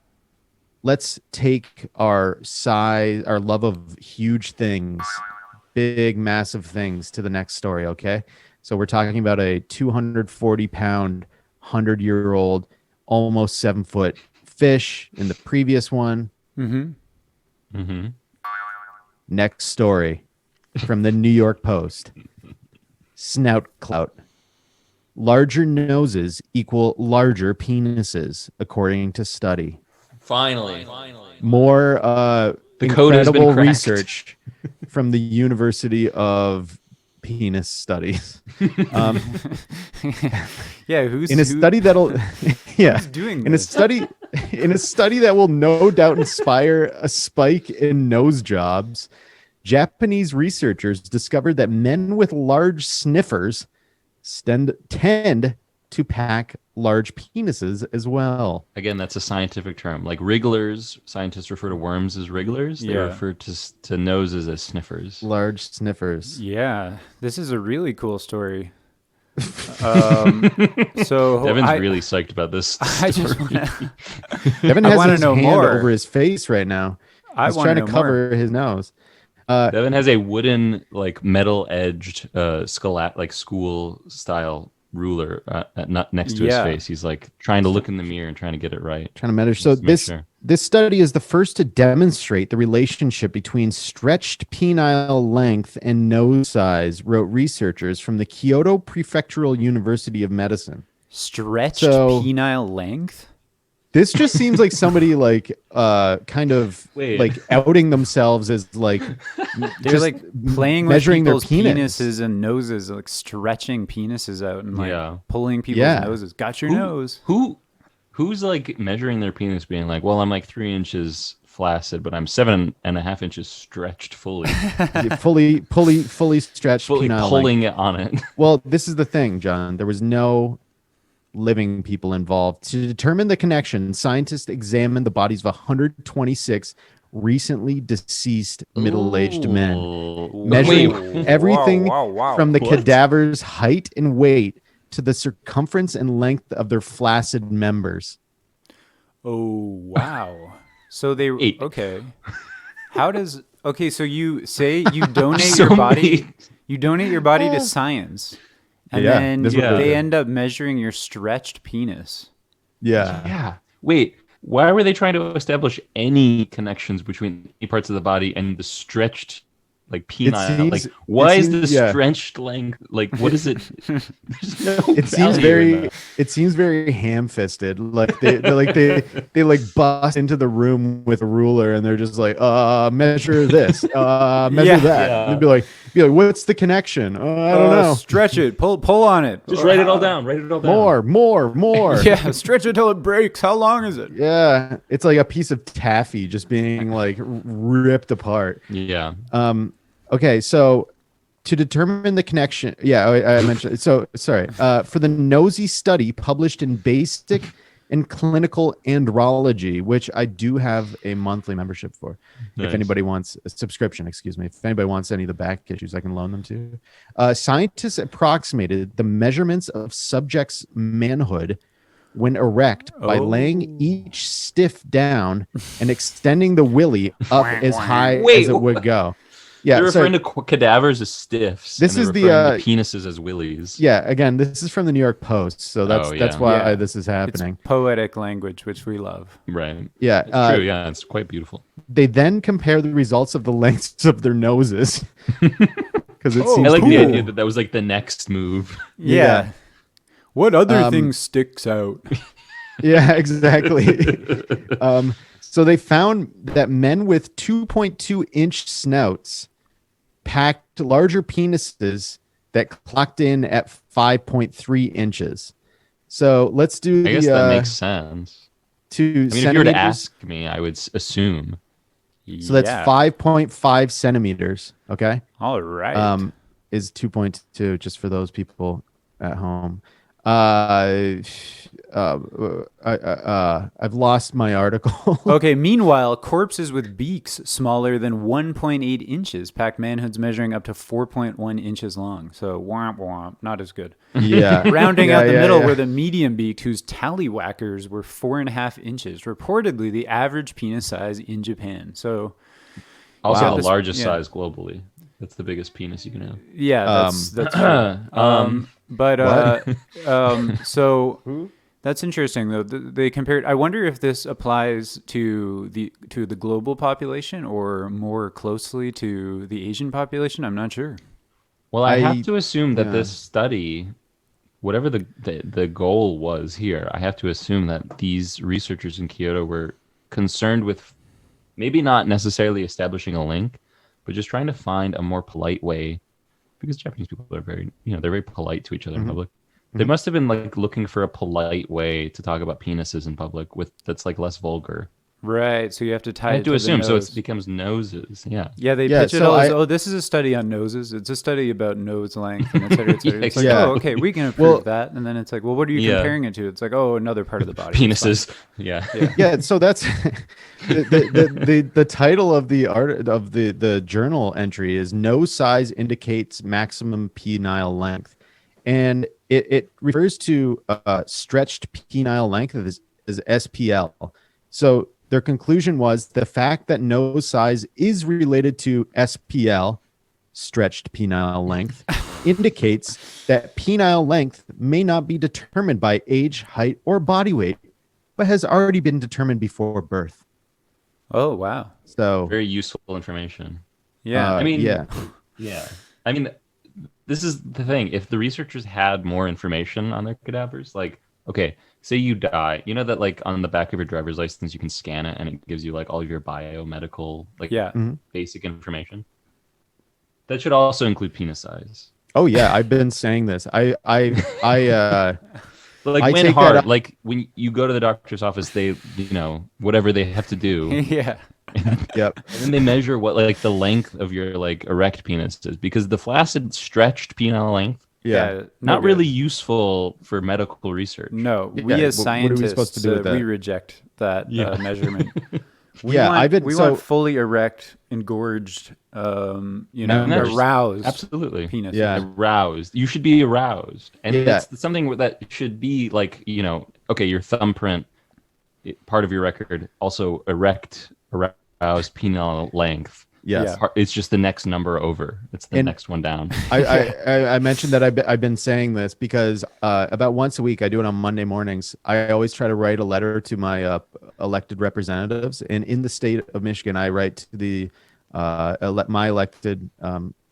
Let's take our love of huge things, big, massive things, to the next story. Okay. So we're talking about a 240-pound, 100-year-old, almost 7 foot fish in the previous one. Mm-hmm. Next story from the New York Post. Snout clout. Larger noses equal larger penises, according to study. Finally. More The code has been incredible cracked. research from the University of Penis Studies. Yeah. In a study that'll who's doing in this? a study that will no doubt inspire a spike in nose jobs, Japanese researchers discovered that men with large sniffers tend to pack large penises as well. Again, that's a scientific term. Like wrigglers, scientists refer to worms as wrigglers. They Yeah. refer to noses as sniffers. Large sniffers. Yeah. This is a really cool story. So Devin's really psyched about this. I just story. Devin I has wanna his know hand more. over his face right now. I He's wanna trying to know more. cover his nose. Devin has a wooden, metal edged, school style ruler next to his Yeah. face. He's trying to look in the mirror and trying to get it right. Trying to measure. So Just to make this sure. this study is the first to demonstrate the relationship between stretched penile length and nose size, wrote researchers from the Kyoto Prefectural University of Medicine. Stretched So- penile length. This just seems like somebody like kind of Wait. like outing themselves as like They're like playing with measuring their people's penis. penises and noses, like stretching penises out and like Yeah. pulling people's Yeah. noses. Got your nose. Who's like measuring their penis, being like, well, I'm like 3 inches flaccid, but I'm 7.5 inches stretched fully, fully stretched fully penile pulling length. it on it. Well, this is the thing, John. There was no living people involved. To determine the connection, scientists examined the bodies of 126 recently deceased middle-aged men, Ooh. measuring everything Wow. from the What? cadaver's height and weight to the circumference and length of their flaccid members. Oh wow. So they 8. okay. So you say you donate So your body many. you donate your body to science. And Yeah, then this is what they they do. end up measuring your stretched penis. Yeah. Yeah. Wait. Why were they trying to establish any connections between any parts of the body and the stretched, like penile? seems- Like, why it is seems- the yeah. stretched length? Like, what is it? There's no It seems value in very that. ham-fisted. Like they like bust into the room with a ruler and they're just like, measure this, measure Yeah. that. Yeah. And they'd be like, what's the connection? I don't know. Stretch it. Pull on it. Just write it all down. Write it all down. More. Yeah, stretch it till it breaks. How long is it? Yeah. It's like a piece of taffy just being like ripped apart. Yeah. Okay, so to determine the connection, I mentioned. So sorry, for the nosy study published in Basic and Clinical Andrology, which I do have a monthly membership for. Nice. If anybody wants a subscription, excuse me. If anybody wants any of the back issues, I can loan them to. Scientists approximated the measurements of subjects' manhood when erect by laying each stiff down and extending the willy up as high Wait, as it would go. Yeah, They're so- referring to cadavers as stiffs. This and is they're the, referring to penises as willies. Yeah, again, this is from the New York Post, so that's Oh, that's yeah. why Yeah. this is happening. It's poetic language, which we love. Right. Yeah, It's true. Yeah, it's quite beautiful. they then compare the results of the lengths of their noses because it Oh, seems I like cool. the idea that was like the next move. Yeah. What other Um, thing sticks out? Yeah, exactly. So they found that men with 2.2-inch snouts packed larger penises that clocked in at 5.3 inches. So let's do I guess the that makes sense. 2 I mean, if you were to centimeters. ask me, I would assume. So that's 5.5 centimeters. Okay. All right. Is 2.2 just for those people at home. I've lost my article. Okay, meanwhile, corpses with beaks smaller than 1.8 inches packed manhoods measuring up to 4.1 inches long. So, womp womp, not as good. Yeah. Rounding Yeah, out the yeah, middle yeah. were the medium beaked, whose tallywhackers were 4.5 inches, reportedly the average penis size in Japan. So, Also, Wow. the largest Yeah. size globally. That's the biggest penis you can have. yeah, that's true. So that's interesting though. They compared. I wonder if this applies to the global population or more closely to the Asian population. I'm not sure. Well, I I- have to assume that yeah. this study, whatever the goal was here, I have to assume that these researchers in Kyoto were concerned with maybe not necessarily establishing a link, but just trying to find a more polite way, because Japanese people are very, they're very polite to each other in public. They must have been like looking for a polite way to talk about penises in public that's like less vulgar. Right. So you have to tie I it have to the assume, so nose. it becomes noses. Yeah. Yeah, they Yeah, pitch it so all as, I- this is a study on noses. It's a study about nose length and et cetera, et cetera. Yeah, It's like, exactly. oh, okay, we can approve Well- that. And then it's like, well, what are you Yeah. comparing it to? It's like, oh, another part of the body. It's Penises. Yeah. Yeah, so that's the title of the art of the journal entry is "Nose size indicates maximum penile length," and it refers to stretched penile length as SPL. So their conclusion was the fact that nose size is related to SPL, stretched penile length, indicates that penile length may not be determined by age, height, or body weight, but has already been determined before birth. Oh, wow. So Very useful information. Yeah. I mean, yeah. Yeah. I mean, this is the thing. If the researchers had more information on their cadavers, like okay, say you die. You know that like on the back of your driver's license you can scan it and it gives you like all of your biomedical like basic information. That should also include penis size. Oh yeah, I've been saying this. I like I when take hard, that up. like when you go to the doctor's office, they whatever they have to do. Yeah. Yep. And then they measure what like the length of your like erect penis is, because the flaccid stretched penile length Yeah. not really useful for medical research. No, Yeah, we as what are we scientists, supposed to do with that? we reject that measurement. We Yeah, want, we want fully erect, engorged, Members. aroused. Absolutely. Penis. Yeah. Aroused. You should be aroused. And Yeah. that's something that should be like, okay, your thumbprint, part of your record, also aroused penile length. Yes. It's just the next number over. It's the next one down. I mentioned that I've been saying this because about once a week, I do it on Monday mornings. I always try to write a letter to my elected representatives. And in the state of Michigan, I write to the my elected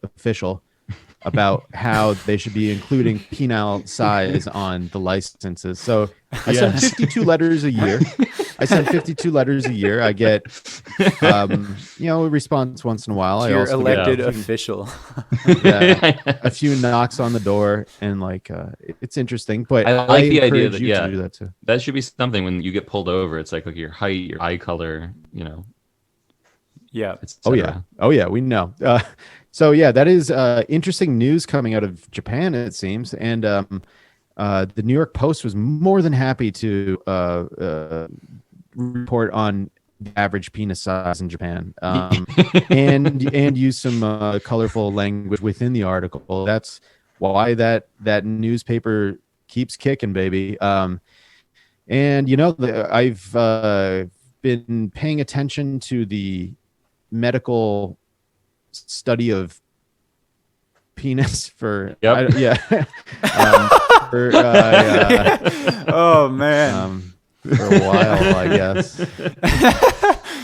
official about how they should be including penile size on the licenses. So I send 52 letters a year. I get, a response once in a while. To I your also elected get official. a few knocks on the door, and it's interesting. But I like the idea encourage that you to do that too. That should be something when you get pulled over. It's like your height, your eye color, Yeah. Oh yeah, we know. So yeah, that is interesting news coming out of Japan, it seems, and the New York Post was more than happy to report on the average penis size in Japan, and use some colorful language within the article. That's why that newspaper keeps kicking, baby. And I've been paying attention to the medical study of penis for oh man, for a while, I guess.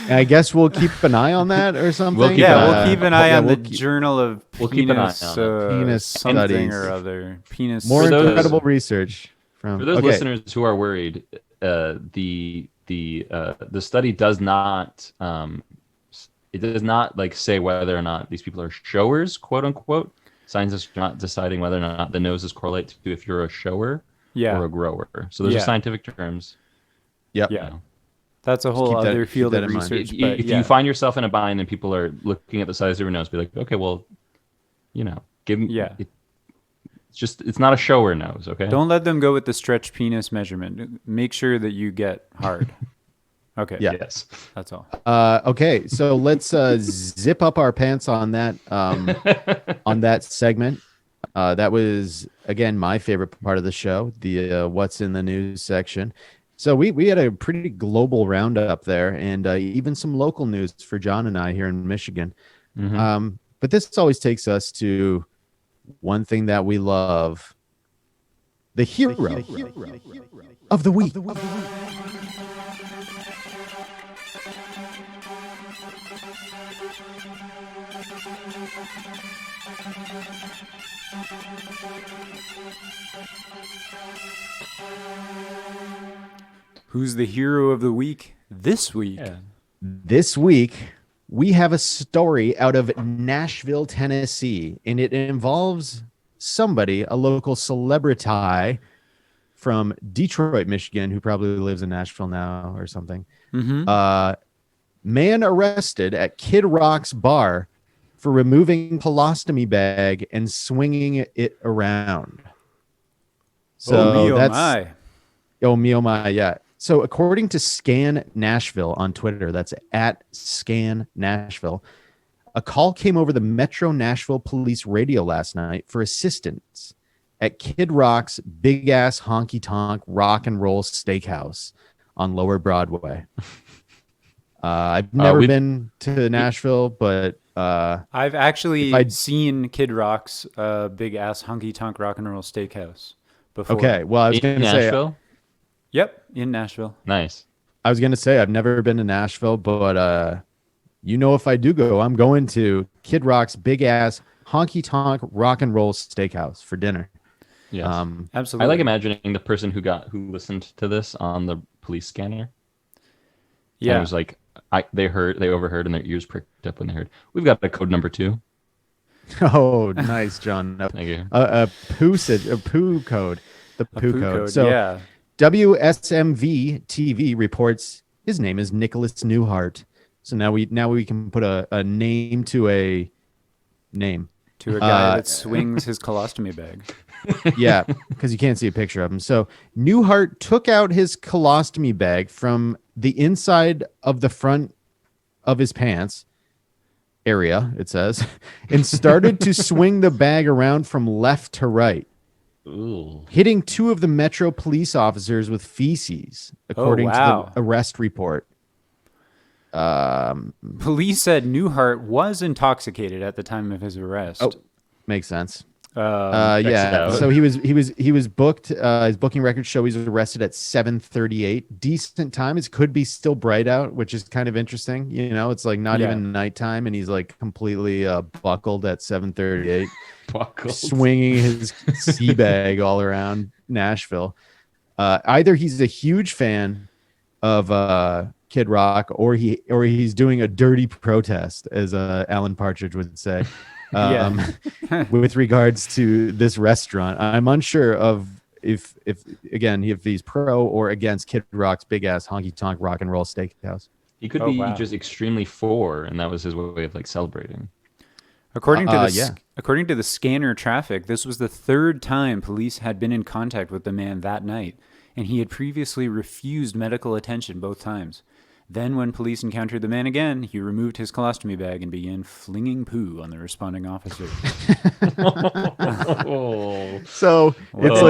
I guess we'll keep an eye on that or something. We'll keep an eye on the Journal of we'll Penis, keep an eye on penis something studies or other. Penis. More incredible research from for those listeners who are worried. The study does not it does not say whether or not these people are showers, quote unquote. Scientists are not deciding whether or not the noses correlate to if you're a shower or a grower. So those are scientific terms. Yep. Yeah. That's a whole other field of research. If you find yourself in a bind and people are looking at the size of your nose, be like, okay, well, give me. Yeah. It's not a shower nose, okay? Don't let them go with the stretch penis measurement. Make sure that you get hard. Okay. Yeah. Yes. That's all. Okay, so let's zip up our pants on that on that segment. That was again my favorite part of the show, the what's in the news section. So we had a pretty global roundup there, and even some local news for John and I here in Michigan. Mm-hmm. But this always takes us to one thing that we love: the hero of the week. Who's the hero of the week this week? Yeah. This week, we have a story out of Nashville, Tennessee, and it involves somebody, a local celebrity from Detroit, Michigan, who probably lives in Nashville now or something. Mm-hmm. Man arrested at Kid Rock's bar for removing colostomy bag and swinging it around. So that's oh my, yeah. So according to Scan Nashville on Twitter, that's at Scan Nashville, a call came over the Metro Nashville Police radio last night for assistance at Kid Rock's big ass honky tonk rock and roll steakhouse on Lower Broadway. I've never been to Nashville, but I've actually seen Kid Rock's big ass honky tonk rock and roll steakhouse before. Okay, well I was going to say Nashville. Yep, in Nashville. Nice. I was going to say I've never been to Nashville, but if I do go, I'm going to Kid Rock's big ass honky tonk rock and roll steakhouse for dinner. Yes. Absolutely. I like imagining the person who listened to this on the police scanner. Yeah. And it was like they overheard and their ears pricked up when they heard, "We've got a code number 2." Oh, nice, John. Thank you. A poo code. The poo code. So yeah. WSMV TV reports his name is Nicholas Newhart. So now we can put a name to a name. To a guy that swings his colostomy bag. Yeah, because you can't see a picture of him. So Newhart took out his colostomy bag from the inside of the front of his pants area, it says, and started to swing the bag around from left to right. Ooh. Hitting 2 of the Metro police officers with feces, according to the arrest report. Police said Newhart was intoxicated at the time of his arrest. Oh, makes sense. Yeah. So he was booked. His booking records show he's arrested at 7:38. Decent time. It could be still bright out, which is kind of interesting. You know, it's like not even nighttime, and he's like completely buckled at 7:38, swinging his sea bag all around Nashville. Either he's a huge fan of Kid Rock, or he's doing a dirty protest, as Alan Partridge would say. With regards to this restaurant, I'm unsure of if he's pro or against Kid Rock's big ass honky tonk rock and roll steakhouse. He could be just extremely for, and that was his way of like celebrating. According to the scanner traffic, this was the 3rd time police had been in contact with the man that night, and he had previously refused medical attention both times. Then, when police encountered the man again, he removed his colostomy bag and began flinging poo on the responding officer. So it's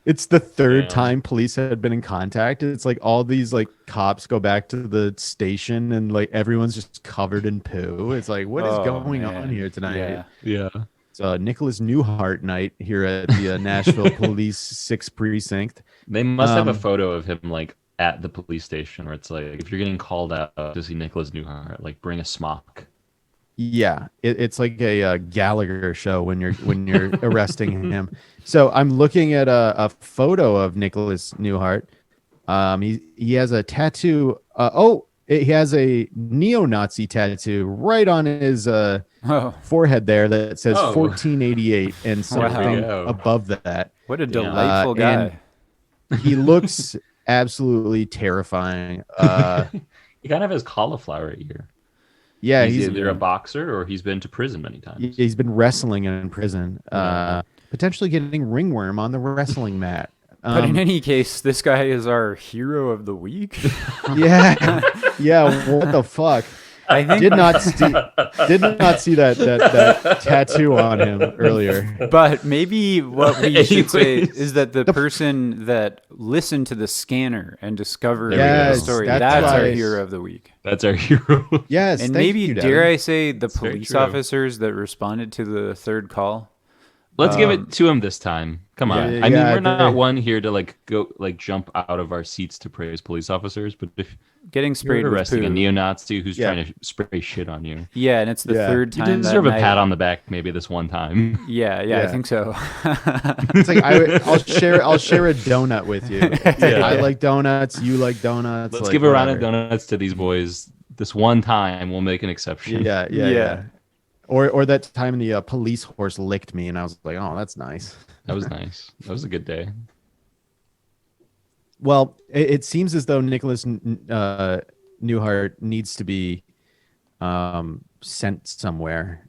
it's the 3rd time police had been in contact. It's like all these like cops go back to the station and like everyone's just covered in poo. It's like, what is going on here tonight? Yeah. It's Nicholas Newhart night here at the Nashville Police 6th Precinct. They must have a photo of him like at the police station where it's like, if you're getting called out to see Nicholas Newhart, like bring a smock. Yeah, it's like a Gallagher show when you're arresting him. So I'm looking at a photo of Nicholas Newhart. He has a tattoo. He has a neo-Nazi tattoo right on his forehead there that says 1488 and something above that. What a delightful guy. He looks absolutely terrifying. He kind of has cauliflower ear. Yeah, he's either a boxer or he's been to prison many times. He's been wrestling in prison, potentially getting ringworm on the wrestling mat. But in any case, this guy is our hero of the week. Yeah. What the fuck? I think did not see that tattoo on him earlier. But maybe what we should say is that the person that listened to the scanner and discovered the story, that's our hero of the week. That's our hero. Yes. And maybe, dare I say, the police officers that responded to the 3rd call. Let's give it to him this time. Come on. I mean, we're not one here to go jump out of our seats to praise police officers, but if getting sprayed you're with arresting poo. a neo-Nazi who's trying to spray shit on you. Yeah, and it's the 3rd time. You deserve a pat on the back maybe this one time. Yeah, I think so. It's like I'll share a donut with you. I like donuts, you like donuts. Let's give a round of donuts to these boys. This one time we'll make an exception. Yeah. Or that time the police horse licked me, and I was like, "Oh, that's nice." That was nice. That was a good day. Well, it seems as though Nicholas Newhart needs to be sent somewhere.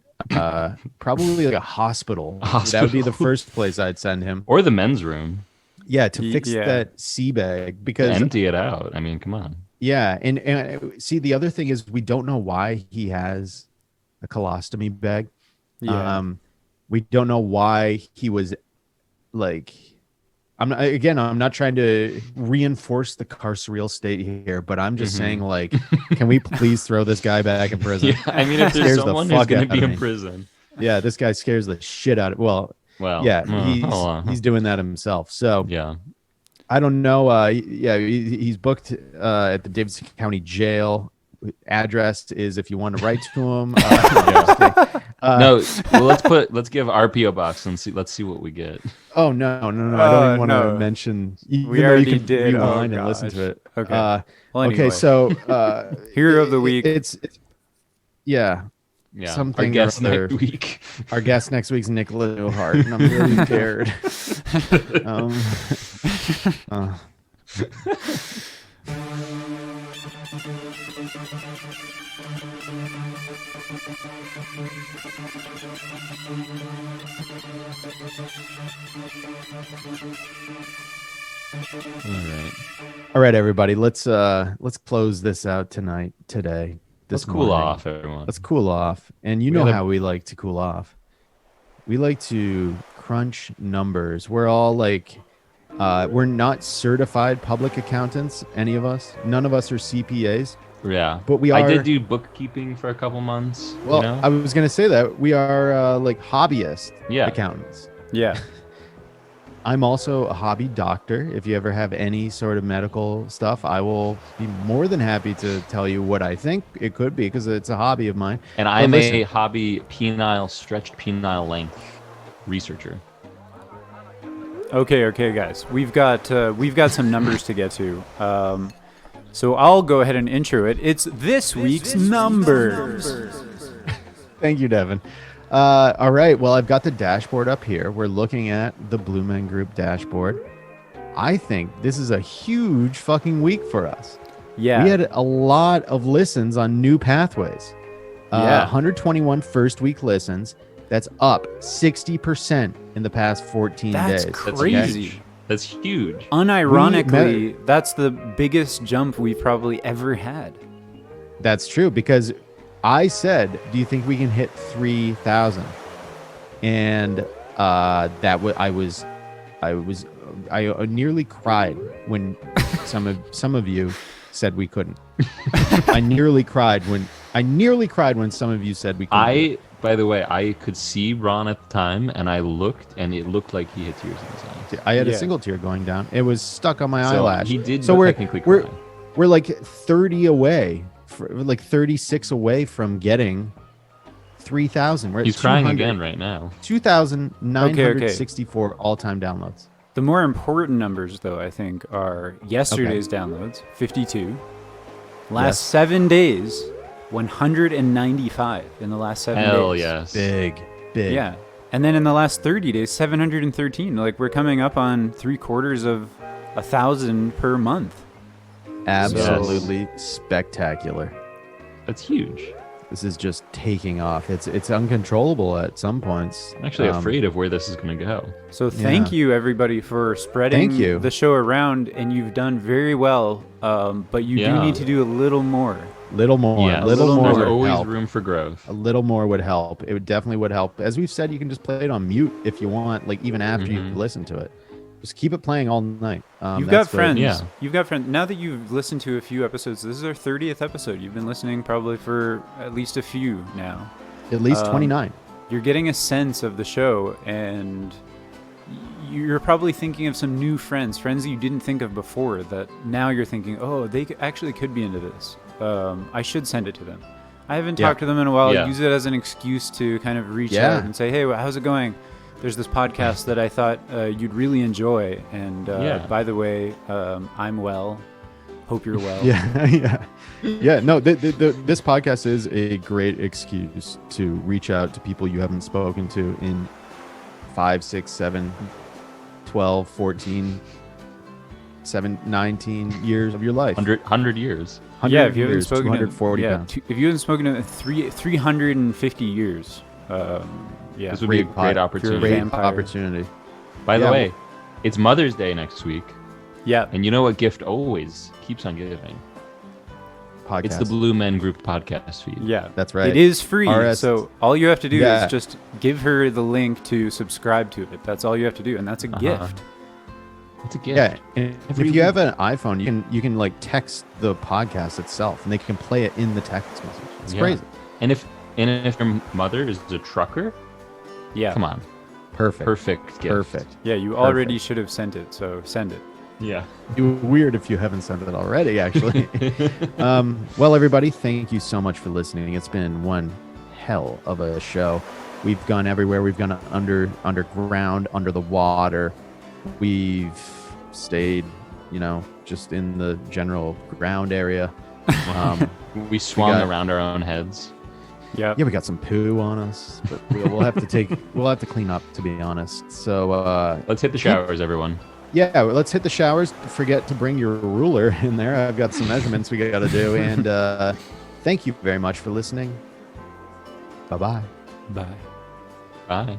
Probably like a hospital. That would be the first place I'd send him. Or the men's room. Yeah, to fix that sea bag, because empty it out. I mean, come on. Yeah, and see, the other thing is we don't know why he has a colostomy bag. We don't know why he was like. I'm not trying to reinforce the carceral state here, but I'm just saying, like, can we please throw this guy back in prison? Yeah, I mean, if there's someone who's going to be in prison. Yeah, this guy scares the shit out of. Well, he's doing that himself. So yeah, I don't know. He's booked at the Davidson County Jail. address is if you want to write to him. No, well, let's give our PO box and see. Let's see what we get. Oh no! I don't even want to mention. We already you can did. rewind and listen to it. Okay. Well, anyway. Okay. So Hero of the week. It's Yeah. Something our guest or other. next week. Our guest next week's Nicola Newhart, and I'm really scared. All right, everybody. Let's close this out today. Let's cool off, everyone. Let's cool off. And you know how we like to cool off. We like to crunch numbers. We're all like, we're not certified public accountants, any of us. None of us are CPAs. Yeah. But we are. I did do bookkeeping for a couple months. Well, I was going to say that. We are like hobbyist accountants. Yeah. I'm also a hobby doctor. If you ever have any sort of medical stuff, I will be more than happy to tell you what I think it could be, because it's a hobby of mine. And I'm a hobby stretched penile length researcher. Okay, guys. We've got some numbers to get to. So I'll go ahead and intro it. It's this week's numbers. Thank you, Devin. All right. Well, I've got the dashboard up here. We're looking at the Blue Men Group dashboard. I think this is a huge fucking week for us. Yeah. We had a lot of listens on New Pathways. 121 first week listens. That's up 60% in the past 14 days. That's crazy. That's huge. Unironically, that's the biggest jump we've probably ever had. That's true, because I said, do you think we can hit 3,000? And I nearly cried when some of you said we couldn't. I nearly cried when some of you said we couldn't. By the way, I could see Ron at the time, and I looked, and it looked like he had tears in his eyes. I had a single tear going down. It was stuck on my eyelash. He did. So technically cry. we're like 30 away. Like 36 away from getting 3,000. He's crying again right now. 2,964 all-time downloads. The more important numbers, though, I think, are yesterday's downloads, 52. Last 7 days, 195 in the last 7 days. Hell yes. Big. Yeah. And then in the last 30 days, 713. Like, we're coming up on 3/4 of 1,000 per month. Absolutely spectacular. That's huge. This is just taking off. It's uncontrollable at some points. I'm actually afraid of where this is going to go. So thank you, everybody, for spreading the show around, and you've done very well. But you do need to do a little more. Little more. Yeah, little more. There's always help. room for growth. A little more would help. It definitely would help. As we've said, you can just play it on mute if you want, like even after you listen to it. Just keep it playing all night. You've got friends. Yeah. You've got friends. Now that you've listened to a few episodes, this is our 30th episode. You've been listening probably for at least a few now. At least 29. You're getting a sense of the show, and you're probably thinking of some new friends that you didn't think of before, that now you're thinking, oh, they actually could be into this. I should send it to them. I haven't talked to them in a while. Use it as an excuse to kind of reach out and say, hey, how's it going? There's this podcast that I thought you'd really enjoy. And by the way, I'm well. Hope you're well. Yeah. No, this podcast is a great excuse to reach out to people you haven't spoken to in 5, 6, 7, 12, 14, 19 years of your life. 100 years. 100 if you haven't spoken 240 pounds. If you haven't spoken in 350 years. This would be a great opportunity. By the way, it's Mother's Day next week. Yeah. And you know what gift always keeps on giving? Podcast. It's the Blue Men Group podcast feed. Yeah. That's right. It is free. So all you have to do is just give her the link to subscribe to it. That's all you have to do. And that's a gift. It's a gift. Yeah. And if you have an iPhone, you can like text the podcast itself, and they can play it in the text message. It's crazy. And if your mother is a trucker, come on. Perfect gift. Perfect. Yeah, you already should have sent it, so send it. Yeah. It'd be weird if you haven't sent it already, actually. Well, everybody, thank you so much for listening. It's been one hell of a show. We've gone everywhere. We've gone underground, under the water. We've stayed, just in the general ground area. We swung around our own heads. Yeah, we got some poo on us, but we'll have to clean up, to be honest. So let's hit the showers, everyone. Yeah, let's hit the showers. Forget to bring your ruler in there. I've got some measurements we got to do. And thank you very much for listening. Bye-bye. Bye. Bye.